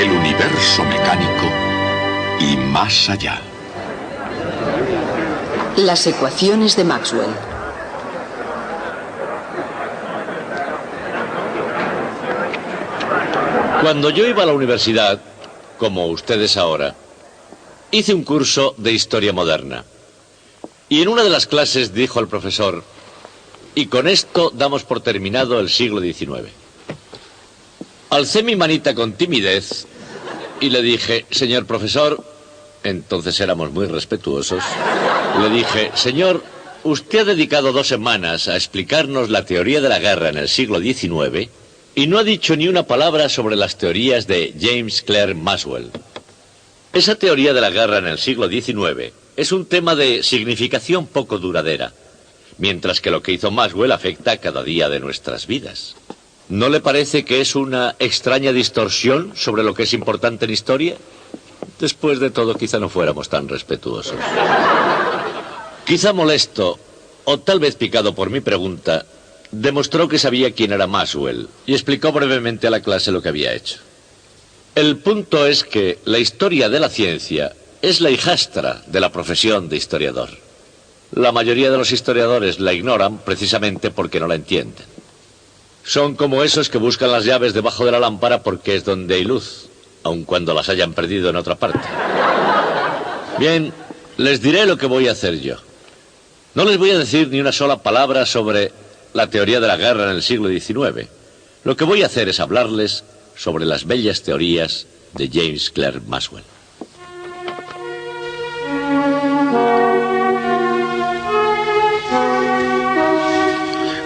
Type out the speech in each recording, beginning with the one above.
del universo mecánico y más allá. Las ecuaciones de Maxwell. Cuando yo iba a la universidad, como ustedes ahora, hice un curso de historia moderna. Y en una de las clases dijo el profesor: y con esto damos por terminado el siglo XIX. Alcé mi manita con timidez y le dije: señor profesor, entonces éramos muy respetuosos, le dije: señor, usted ha dedicado 2 semanas a explicarnos la teoría de la guerra en el siglo XIX y no ha dicho ni una palabra sobre las teorías de James Clerk Maxwell. Esa teoría de la guerra en el siglo XIX es un tema de significación poco duradera, mientras que lo que hizo Maxwell afecta cada día de nuestras vidas. ¿No le parece que es una extraña distorsión sobre lo que es importante en historia? Después de todo, quizá no fuéramos tan respetuosos. Quizá molesto, o tal vez picado por mi pregunta, demostró que sabía quién era Maxwell y explicó brevemente a la clase lo que había hecho. El punto es que la historia de la ciencia es la hijastra de la profesión de historiador. La mayoría de los historiadores la ignoran precisamente porque no la entienden. Son como esos que buscan las llaves debajo de la lámpara porque es donde hay luz, aun cuando las hayan perdido en otra parte. Bien, les diré lo que voy a hacer yo. No les voy a decir ni una sola palabra sobre la teoría de la guerra en el siglo XIX. Lo que voy a hacer es hablarles sobre las bellas teorías de James Clerk Maxwell.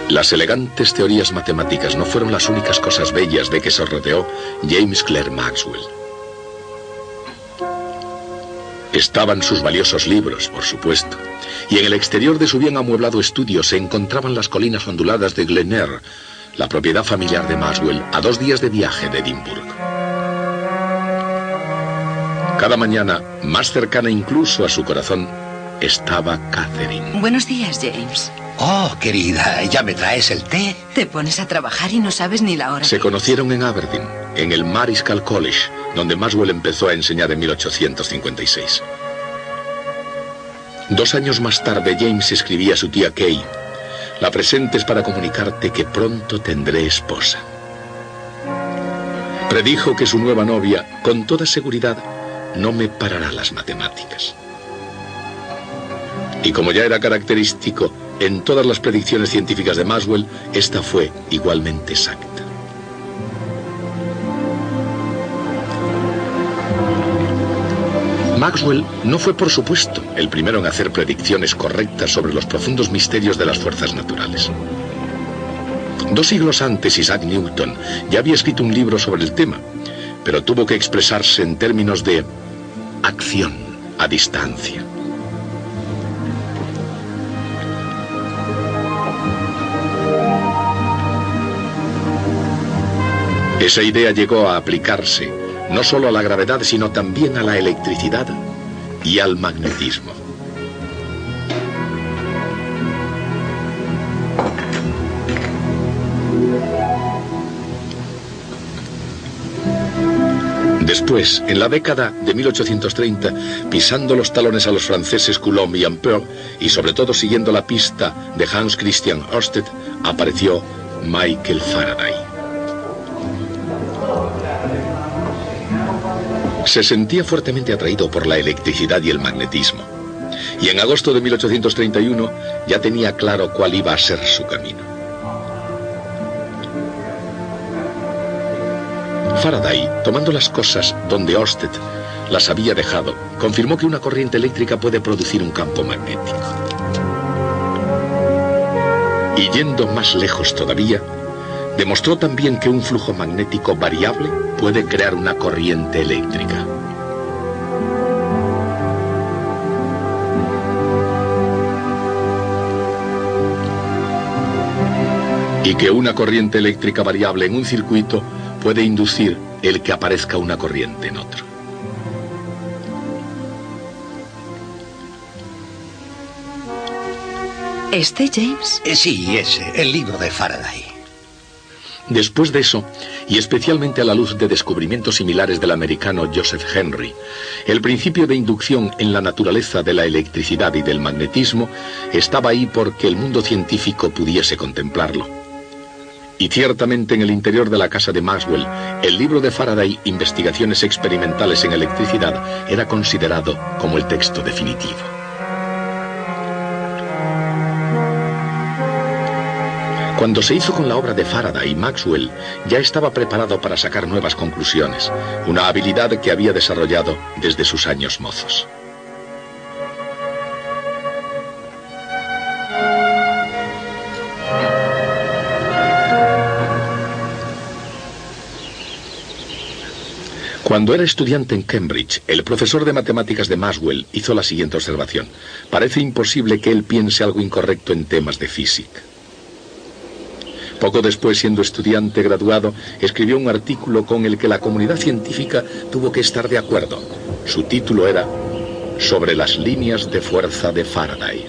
Las elegantes teorías matemáticas no fueron las únicas cosas bellas de que se rodeó James Clerk Maxwell. Estaban sus valiosos libros, por supuesto, y en el exterior de su bien amueblado estudio se encontraban las colinas onduladas de Glen Eyre, la propiedad familiar de Maxwell, a 2 días de viaje de Edimburgo. Cada mañana, más cercana incluso a su corazón, estaba Catherine. Buenos días, James. Oh, querida, ¿ya me traes el té? Te pones a trabajar y no sabes ni la hora. Se conocieron en Aberdeen, en el Marischal College, donde Maxwell empezó a enseñar en 1856. 2 años más tarde, James escribía a su tía Kay: la presentes para comunicarte que pronto tendré esposa. Predijo que su nueva novia, con toda seguridad, no me parará las matemáticas. Y como ya era característico en todas las predicciones científicas de Maxwell, esta fue igualmente exacta. Maxwell no fue, por supuesto, el primero en hacer predicciones correctas sobre los profundos misterios de las fuerzas naturales. 2 siglos antes, Isaac Newton ya había escrito un libro sobre el tema, pero tuvo que expresarse en términos de acción a distancia. Esa idea llegó a aplicarse no solo a la gravedad, sino también a la electricidad y al magnetismo. Después, en la década de 1830, pisando los talones a los franceses Coulomb y Ampère, y sobre todo siguiendo la pista de Hans Christian Ørsted, apareció Michael Faraday. Se sentía fuertemente atraído por la electricidad y el magnetismo, y en agosto de 1831 ya tenía claro cuál iba a ser su camino. Faraday, tomando las cosas donde Ørsted las había dejado, confirmó que una corriente eléctrica puede producir un campo magnético. Y yendo más lejos todavía, demostró también que un flujo magnético variable puede crear una corriente eléctrica. Y que una corriente eléctrica variable en un circuito puede inducir el que aparezca una corriente en otro. ¿Este, James? Sí, ese, el libro de Faraday. Después de eso, y especialmente a la luz de descubrimientos similares del americano Joseph Henry, el principio de inducción en la naturaleza de la electricidad y del magnetismo estaba ahí porque el mundo científico pudiese contemplarlo. Y ciertamente en el interior de la casa de Maxwell, el libro de Faraday, Investigaciones experimentales en electricidad, era considerado como el texto definitivo. Cuando se hizo con la obra de Faraday, Maxwell ya estaba preparado para sacar nuevas conclusiones, una habilidad que había desarrollado desde sus años mozos. Cuando era estudiante en Cambridge, el profesor de matemáticas de Maxwell hizo la siguiente observación: parece imposible que él piense algo incorrecto en temas de física. Poco después, siendo estudiante graduado, escribió un artículo con el que la comunidad científica tuvo que estar de acuerdo. Su título era Sobre las líneas de fuerza de Faraday.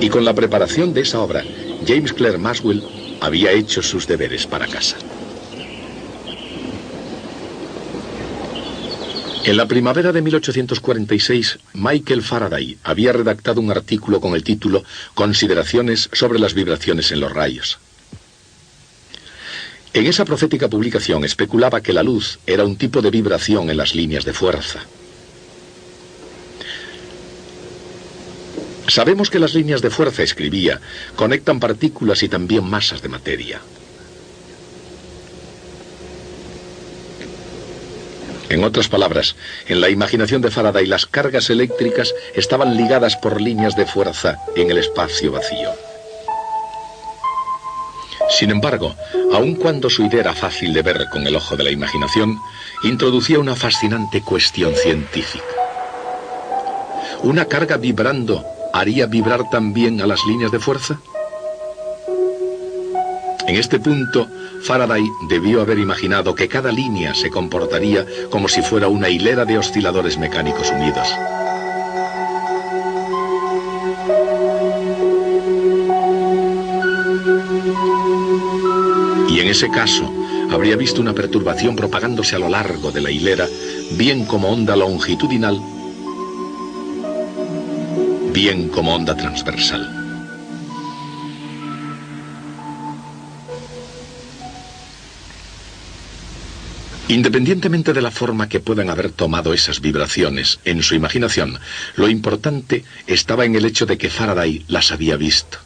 Y con la preparación de esa obra, James Clerk Maxwell había hecho sus deberes para casa. En la primavera de 1846, Michael Faraday había redactado un artículo con el título Consideraciones sobre las vibraciones en los rayos. En esa profética publicación especulaba que la luz era un tipo de vibración en las líneas de fuerza. Sabemos que las líneas de fuerza, escribía, conectan partículas y también masas de materia. En otras palabras, en la imaginación de Faraday, las cargas eléctricas estaban ligadas por líneas de fuerza en el espacio vacío. Sin embargo, aun cuando su idea era fácil de ver con el ojo de la imaginación, introducía una fascinante cuestión científica. ¿Una carga vibrando haría vibrar también a las líneas de fuerza? En este punto, Faraday debió haber imaginado que cada línea se comportaría como si fuera una hilera de osciladores mecánicos unidos. Y en ese caso, habría visto una perturbación propagándose a lo largo de la hilera, bien como onda longitudinal, bien como onda transversal. Independientemente de la forma que puedan haber tomado esas vibraciones en su imaginación, lo importante estaba en el hecho de que Faraday las había visto.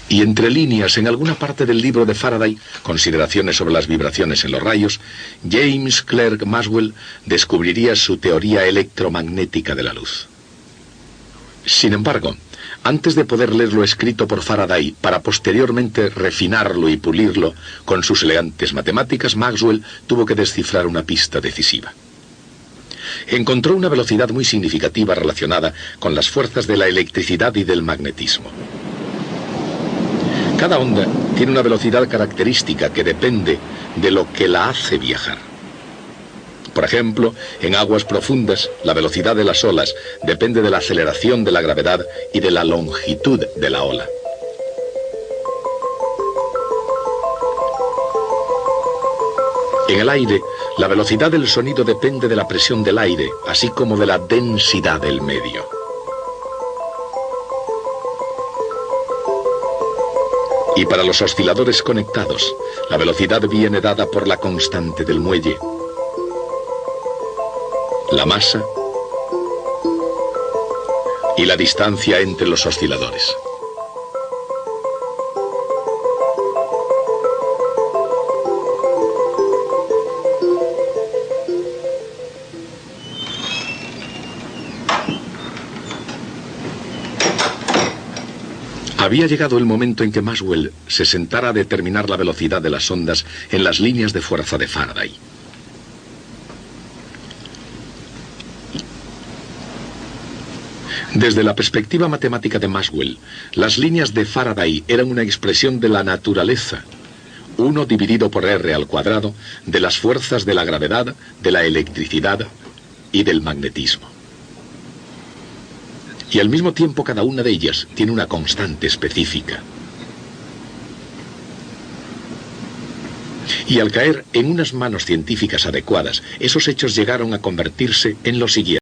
Y entre líneas, en alguna parte del libro de Faraday, Consideraciones sobre las vibraciones en los rayos, James Clerk Maxwell descubriría su teoría electromagnética de la luz. Sin embargo, antes de poder leer lo escrito por Faraday para posteriormente refinarlo y pulirlo con sus elegantes matemáticas, Maxwell tuvo que descifrar una pista decisiva. Encontró una velocidad muy significativa relacionada con las fuerzas de la electricidad y del magnetismo. Cada onda tiene una velocidad característica que depende de lo que la hace viajar. Por ejemplo, en aguas profundas, la velocidad de las olas depende de la aceleración de la gravedad y de la longitud de la ola. En el aire, la velocidad del sonido depende de la presión del aire, así como de la densidad del medio. Y para los osciladores conectados, la velocidad viene dada por la constante del muelle, la masa y la distancia entre los osciladores. Había llegado el momento en que Maxwell se sentara a determinar la velocidad de las ondas en las líneas de fuerza de Faraday. Desde la perspectiva matemática de Maxwell, las líneas de Faraday eran una expresión de la naturaleza, 1 dividido por r al cuadrado, de las fuerzas de la gravedad, de la electricidad y del magnetismo. Y al mismo tiempo cada una de ellas tiene una constante específica. Y al caer en unas manos científicas adecuadas, esos hechos llegaron a convertirse en lo siguiente.